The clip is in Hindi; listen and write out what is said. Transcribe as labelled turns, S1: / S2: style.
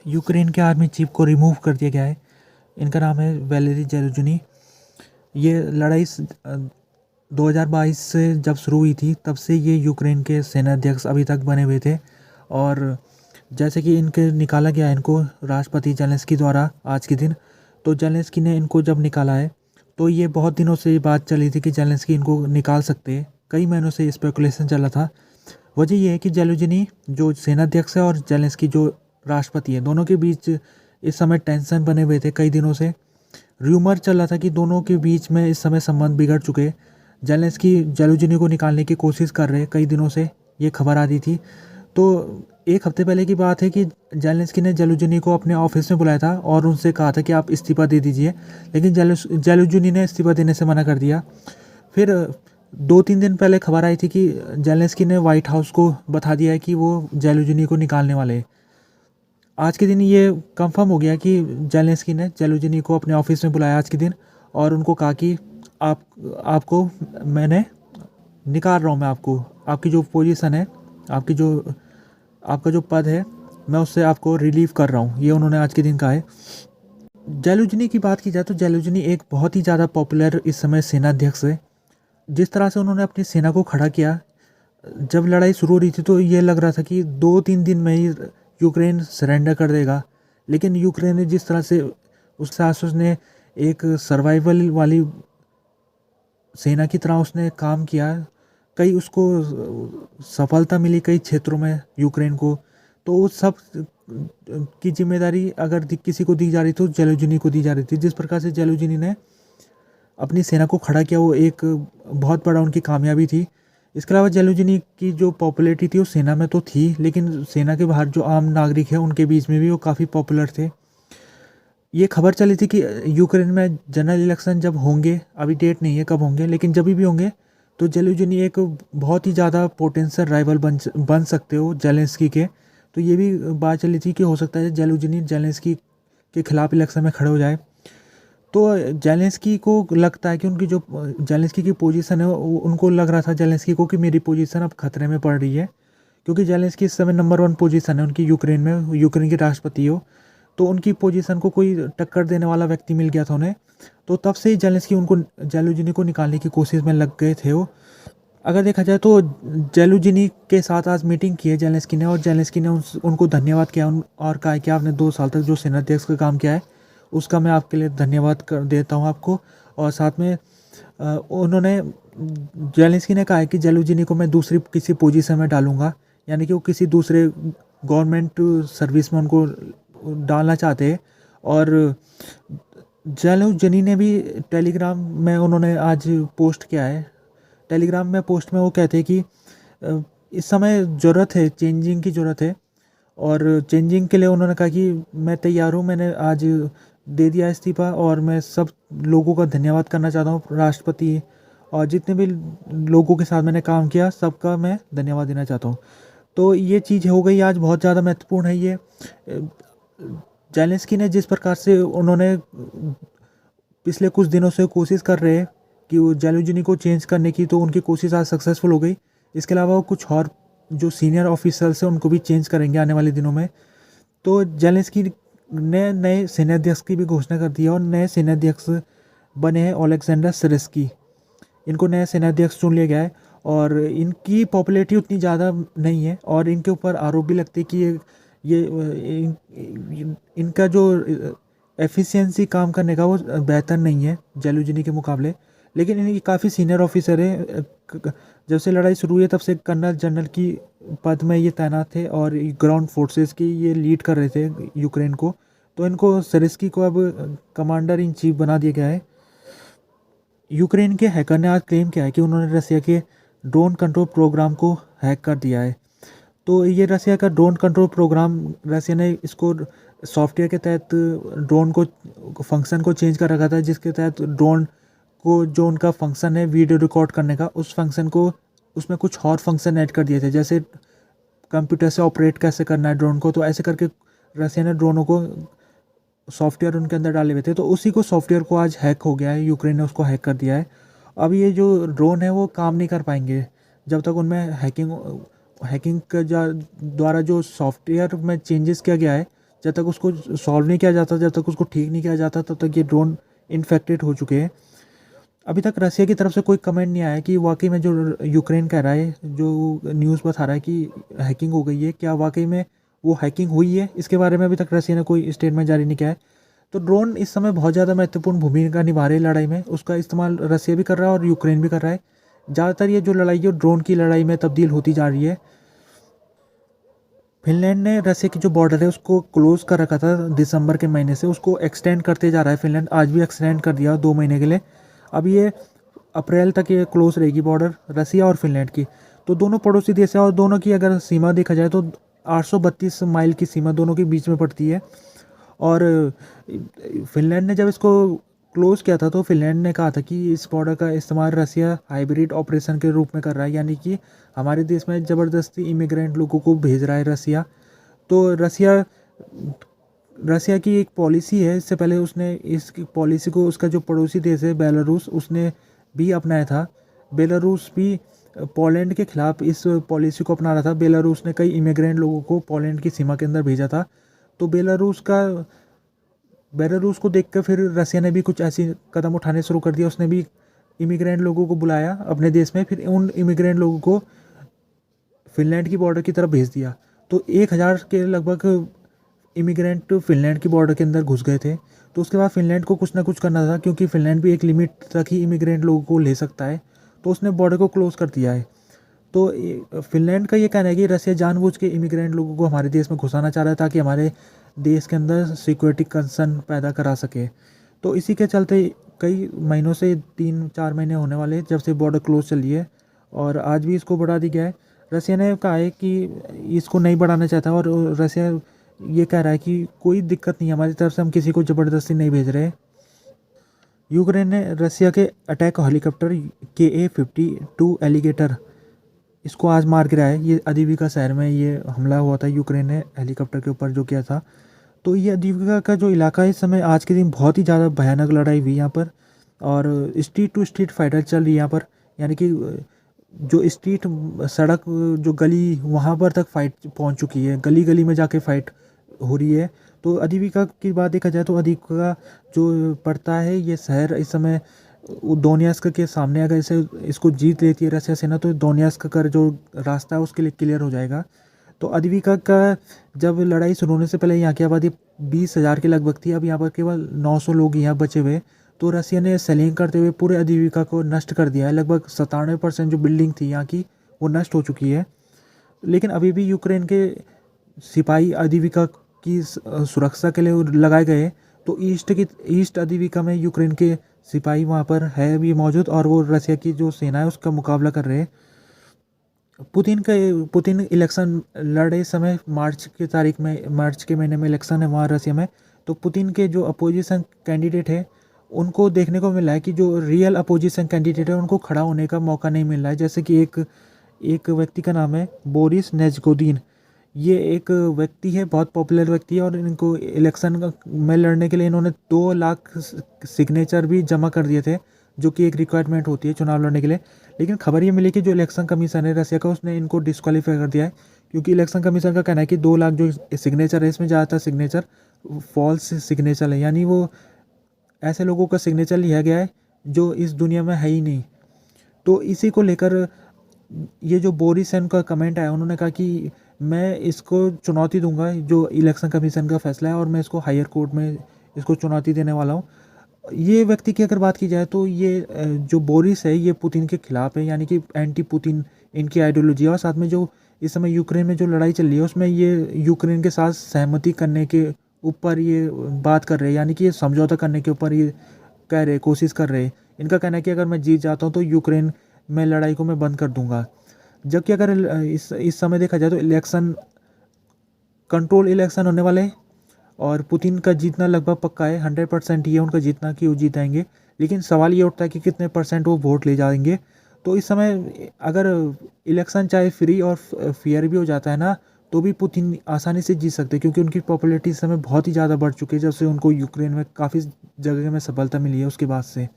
S1: यूक्रेन के आर्मी चीफ को रिमूव कर दिया गया है। इनका नाम है वैलेरी जेलुजनी। ये लड़ाई 2022 से जब शुरू हुई थी तब से ये यूक्रेन के सेनाध्यक्ष अभी तक बने हुए थे। और जैसे कि इनके निकाला गया है इनको राष्ट्रपति जेलेंस्की द्वारा आज के दिन। तो जेलेंस्की ने इनको जब निकाला है तो ये बहुत दिनों से ये बात चली थी कि जेलेंस्की इनको निकाल सकते हैं। कई महीनों से स्पेकुलेशन चला था। वजह ये है कि जेलुजनी जो सेनाध्यक्ष है और जेलेंस्की जो राष्ट्रपति है, दोनों के बीच इस समय टेंशन बने हुए थे कई दिनों से। र्यूमर चल रहा था कि दोनों के बीच में इस समय संबंध बिगड़ चुके। जेलेंस्की जेलुजनी को निकालने की कोशिश कर रहे कई दिनों से, ये खबर आ रही थी। तो एक हफ्ते पहले की बात है कि जेलेंस्की ने जेलुजनी को अपने ऑफिस में बुलाया था और उनसे कहा था कि आप इस्तीफ़ा दे दीजिए, लेकिन जेलुजनी ने इस्तीफ़ा देने से मना कर दिया। फिर 2-3 दिन पहले खबर आई थी कि जेलेंस्की ने वाइट हाउस को बता दिया है कि वो जेलुजनी को निकालने वाले हैं। आज के दिन ये कंफर्म हो गया कि जेलेंस्की ने जेलुजनी को अपने ऑफिस में बुलाया आज के दिन और उनको कहा कि आपको मैंने निकाल रहा हूँ, मैं आपकी जो पोजीशन है, आपका जो पद है, मैं उससे आपको रिलीव कर रहा हूँ, ये उन्होंने आज के दिन कहा है। जेलुजनी की बात की जाए तो जेलुजनी एक बहुत ही ज़्यादा पॉपुलर इस समय सेनाध्यक्ष है। जिस तरह से उन्होंने अपनी सेना को खड़ा किया, जब लड़ाई शुरू हो रही थी तो ये लग रहा था कि 2-3 दिन में ही यूक्रेन सरेंडर कर देगा, लेकिन यूक्रेन ने जिस तरह से उस साहस ने एक सर्वाइवल वाली सेना की तरह उसने काम किया, कई उसको सफलता मिली कई क्षेत्रों में यूक्रेन को। तो उस सब की जिम्मेदारी अगर किसी को दी जा रही तो जेलुजनी को दी जा रही थी। जिस प्रकार से जेलुजनी ने अपनी सेना को खड़ा किया वो एक बहुत बड़ा उनकी कामयाबी थी। इसके अलावा जेलुजनी की जो पॉपुलैरिटी थी वो सेना में तो थी, लेकिन सेना के बाहर जो आम नागरिक हैं उनके बीच में भी वो काफ़ी पॉपुलर थे। ये खबर चली थी कि यूक्रेन में जनरल इलेक्शन जब होंगे, अभी डेट नहीं है कब होंगे, लेकिन जब भी होंगे तो जेलुजनी एक बहुत ही ज़्यादा पोटेंशियल राइवल बन सकते हो जेलेंस्की के। तो ये भी बात चली थी कि हो सकता है जेलुजनी जेलेंस्की के खिलाफ इलेक्शन में खड़े हो जाए। तो जेलेंस्की को लगता है कि उनकी जो जेलेंस्की की पोजीशन है उनको लग रहा था जेलेंस्की को कि मेरी पोजीशन अब खतरे में पड़ रही है, क्योंकि जेलेंस्की इस समय नंबर 1 पोजीशन है उनकी यूक्रेन में, यूक्रेन के राष्ट्रपति हो। तो उनकी पोजीशन को कोई टक्कर देने वाला व्यक्ति मिल गया था उन्हें। तो तब से ही जेलेंस्की उनको जेलुजनी को निकालने की कोशिश में लग गए थे वो। अगर देखा जाए तो जेलुजनी के साथ आज मीटिंग की है जेलेंस्की ने, और जेलेंस्की ने उनको धन्यवाद किया और कहा कि आपने 2 साल तक जो सेनाध्यक्ष का काम किया है उसका मैं आपके लिए धन्यवाद कर देता हूँ आपको। और साथ में उन्होंने जेलेंस्की ने कहा है कि जेलुजनी को मैं दूसरी किसी पोजीशन में डालूंगा, यानी कि वो किसी दूसरे गवर्नमेंट सर्विस में उनको डालना चाहते हैं। और जेलुजनी ने भी टेलीग्राम में उन्होंने आज पोस्ट किया है। टेलीग्राम में पोस्ट में वो कहते हैं कि इस समय ज़रूरत है, चेंजिंग की ज़रूरत है, और चेंजिंग के लिए उन्होंने कहा कि मैं तैयार हूँ, मैंने आज दे दिया इस्तीफ़ा और मैं सब लोगों का धन्यवाद करना चाहता हूँ, राष्ट्रपति और जितने भी लोगों के साथ मैंने काम किया सबका मैं धन्यवाद देना चाहता हूँ। तो ये चीज़ हो गई आज, बहुत ज़्यादा महत्वपूर्ण है ये। जेलेंस्की ने जिस प्रकार से उन्होंने पिछले कुछ दिनों से कोशिश कर रहे हैं कि वो जेलुजनी को चेंज करने की, तो उनकी कोशिश आज सक्सेसफुल हो गई। इसके अलावा वो कुछ और जो सीनियर ऑफिसर्स हैं उनको भी चेंज करेंगे आने वाले दिनों में। तो जेलेंस्की ने नए सेनाध्यक्ष की भी घोषणा कर दी है और नए सेनाध्यक्ष बने हैं ओलेक्जेंडर सिरस्की। इनको नया सेनाध्यक्ष चुन लिया गया है और इनकी पॉपुलैरिटी उतनी ज़्यादा नहीं है और इनके ऊपर आरोप भी लगते हैं कि इनका जो एफिशिएंसी काम करने का वो बेहतर नहीं है जेलुजनी के मुकाबले। लेकिन इनकी काफ़ी सीनियर ऑफिसर है, जब से लड़ाई शुरू हुई है तब से कर्नल जनरल की पद में ये तैनात थे और ग्राउंड फोर्सेस की ये लीड कर रहे थे यूक्रेन को। तो इनको सिरस्की को अब कमांडर इन चीफ बना दिया गया है। यूक्रेन के हैकर ने आज क्लेम किया है कि उन्होंने रसिया के ड्रोन कंट्रोल प्रोग्राम को हैक कर दिया है। तो ये रसिया का ड्रोन कंट्रोल प्रोग्राम, रसिया ने इसको सॉफ्टवेयर के तहत ड्रोन को फंक्शन को चेंज कर रखा था, जिसके तहत ड्रोन को जो उनका फंक्शन है वीडियो रिकॉर्ड करने का, उस फंक्शन को उसमें कुछ और फंक्शन ऐड कर दिए थे, जैसे कंप्यूटर से ऑपरेट कैसे करना है ड्रोन को। तो ऐसे करके रसिया ने ड्रोनों को सॉफ्टवेयर उनके अंदर डाले हुए थे, तो उसी को सॉफ्टवेयर को आज हैक हो गया है, यूक्रेन ने उसको हैक कर दिया है। अब ये जो ड्रोन है वो काम नहीं कर पाएंगे जब तक उनमें हैकिंग के द्वारा जो सॉफ्टवेयर में चेंजेस किया गया है, जब तक उसको सॉल्व नहीं किया जाता, जब तक उसको ठीक नहीं किया जाता, तब तक ये ड्रोन इन्फेक्टेड हो चुके हैं। अभी तक रसिया की तरफ से कोई कमेंट नहीं आया कि वाकई में जो यूक्रेन कह रहा है, जो न्यूज़ बता रहा है कि हैकिंग हो गई है, क्या वाकई में वो हैकिंग हुई है, इसके बारे में अभी तक रसिया ने कोई स्टेटमेंट जारी नहीं किया है। तो ड्रोन इस समय बहुत ज़्यादा महत्वपूर्ण भूमिका निभा रहे हैं लड़ाई में। उसका इस्तेमाल रसिया भी कर रहा है और यूक्रेन भी कर रहा है। ज़्यादातर ये जो लड़ाई है ड्रोन की लड़ाई में तब्दील होती जा रही है। फिनलैंड ने रसिया की जो बॉर्डर है उसको क्लोज कर रखा था दिसंबर के महीने से, उसको एक्सटेंड करते जा रहा है फिनलैंड। आज भी एक्सटेंड कर दिया 2 महीने के लिए। अब ये अप्रैल तक ये क्लोज रहेगी बॉर्डर रसिया और फिनलैंड की। तो दोनों पड़ोसी देश है और दोनों की अगर सीमा देखा जाए तो 832 माइल की सीमा दोनों के बीच में पड़ती है। और फिनलैंड ने जब इसको क्लोज किया था तो फिनलैंड ने कहा था कि इस बॉर्डर का इस्तेमाल रसिया हाइब्रिड ऑपरेशन के रूप में कर रहा है, यानी कि हमारे देश में ज़बरदस्ती इमिग्रेंट लोगों को भेज रहा है रसिया। तो रसिया की एक पॉलिसी है, इससे पहले उसने इस पॉलिसी को उसका जो पड़ोसी देश है बेलारूस, उसने भी अपनाया था। बेलारूस भी पोलैंड के खिलाफ इस पॉलिसी को अपना रहा था। बेलारूस ने कई इमिग्रेंट लोगों को पोलैंड की सीमा के अंदर भेजा था। तो बेलारूस को देखकर फिर रसिया ने भी कुछ ऐसी कदम उठाने शुरू कर दिया। उसने भी इमिग्रेंट लोगों को बुलाया अपने देश में, फिर उन इमिग्रेंट लोगों को फिनलैंड की बॉर्डर की तरफ भेज दिया। तो 1000 के लगभग इमिग्रेंट फिनलैंड की बॉर्डर के अंदर घुस गए थे। तो उसके बाद फिनलैंड को कुछ ना कुछ करना था, क्योंकि फिनलैंड भी एक लिमिट तक ही इमिग्रेंट लोगों को ले सकता है। तो उसने बॉर्डर को क्लोज कर दिया है। तो फिनलैंड का ये कहना है कि रसिया जानबूझ के इमिग्रेंट लोगों को हमारे देश में घुसाना चाह रहा है ताकि हमारे देश के अंदर सिक्योरिटी कंसर्न पैदा करा सके। तो इसी के चलते कई महीनों से 3-4 महीने होने वाले जब से बॉर्डर क्लोज चली है और आज भी इसको बढ़ा दी गया है। रसिया ने कहा है कि इसको नहीं बढ़ाना चाहता और रसिया ये कह रहा है कि कोई दिक्कत नहीं है हमारी तरफ से, हम किसी को ज़बरदस्ती नहीं भेज रहे। यूक्रेन ने रसिया के अटैक हेलीकॉप्टर KA-52 एलिगेटर इसको आज मार गिराया है। ये अदीविका शहर में ये हमला हुआ था, यूक्रेन ने हेलीकॉप्टर के ऊपर जो किया था। तो ये अदीविका का जो इलाका है, इस समय आज के दिन बहुत ही ज़्यादा भयानक लड़ाई हुई यहाँ पर और स्ट्रीट टू स्ट्रीट फाइटर चल रही है यहाँ पर, यानी कि जो स्ट्रीट सड़क जो गली वहाँ पर तक फाइट पहुँच चुकी है, गली गली में जाके फाइट हो रही है। तो अदीविका की बात देखा जाए तो अदीविका जो पड़ता है ये शहर इस समय दोनियास्क के सामने, अगर इसे इसको जीत लेती है रसिया सेना तो दोनियास्क का जो रास्ता है उसके लिए क्लियर हो जाएगा। तो अदीविका का जब लड़ाई शुरू होने से पहले यहाँ की आबादी 20,000 के लगभग थी। अब यहाँ पर केवल 900 लोग यहाँ बचे हुए। तो रसिया ने सेलिंग करते हुए पूरे अदीविका को नष्ट कर दिया है। लगभग 97% जो बिल्डिंग थी यहाँ की वो नष्ट हो चुकी है। लेकिन अभी भी यूक्रेन के सिपाही अदीविका की सुरक्षा के लिए लगाए गए। तो ईस्ट अदीविका में यूक्रेन के सिपाही वहाँ पर है भी मौजूद और वो रसिया की जो सेना है उसका मुकाबला कर रहे हैं। पुतिन इलेक्शन लड़े समय मार्च के महीने में इलेक्शन है वहाँ रसिया में। तो पुतिन के जो अपोजिशन कैंडिडेट है उनको देखने को मिला है कि जो रियल अपोजिशन कैंडिडेट है उनको खड़ा होने का मौका नहीं मिल रहा है। जैसे कि एक व्यक्ति का नाम है बोरिस नेज़गोदिन। ये एक व्यक्ति है, बहुत पॉपुलर व्यक्ति है और इनको इलेक्शन में लड़ने के लिए इन्होंने 2 लाख सिग्नेचर भी जमा कर दिए थे, जो कि एक रिक्वायरमेंट होती है चुनाव लड़ने के लिए। लेकिन खबर ये मिली कि जो इलेक्शन कमीशन है रसिया का उसने इनको डिस्क्वालीफाई कर दिया है, क्योंकि इलेक्शन कमीशन का कहना है कि 2 लाख जो सिग्नेचर है इसमें ज़्यादातर सिग्नेचर फॉल्स सिग्नेचर है, यानी वो ऐसे लोगों का सिग्नेचर लिया गया है जो इस दुनिया में है ही नहीं। तो इसी को लेकर ये जो बोरिस है उनका कमेंट आया, उन्होंने कहा कि मैं इसको चुनौती दूंगा जो इलेक्शन कमीशन का फैसला है और मैं इसको हायर कोर्ट में इसको चुनौती देने वाला हूँ। ये व्यक्ति की अगर बात की जाए तो ये जो बोरिस है ये पुतिन के खिलाफ है, यानी कि एंटी पुतिन इनकी आइडियोलॉजी है। और साथ में जो इस समय यूक्रेन में जो लड़ाई चल रही है उसमें ये यूक्रेन के साथ सहमति करने के ऊपर ये बात कर रहे हैं, यानी कि ये समझौता करने के ऊपर ये कह रहे कोशिश कर रहे हैं। इनका कहना है कि अगर मैं जीत जाता हूँ तो यूक्रेन में लड़ाई को मैं बंद कर दूंगा। जबकि अगर इस समय देखा जाए तो कंट्रोल इलेक्शन होने वाले हैं और पुतिन का जीतना लगभग पक्का है, 100% ही है उनका जीतना कि वो जीतेंगे। लेकिन सवाल ये उठता है कि कितने परसेंट वो वोट ले जाएंगे। तो इस समय अगर इलेक्शन चाहे फ्री और फेयर भी हो जाता है ना, तो भी पुतिन आसानी से जीत सकते हैं, क्योंकि उनकी पॉपुलैरिटी इस समय बहुत ही ज़्यादा बढ़ चुकी है जब से उनको यूक्रेन में काफ़ी जगह में सफलता मिली है उसके बाद से।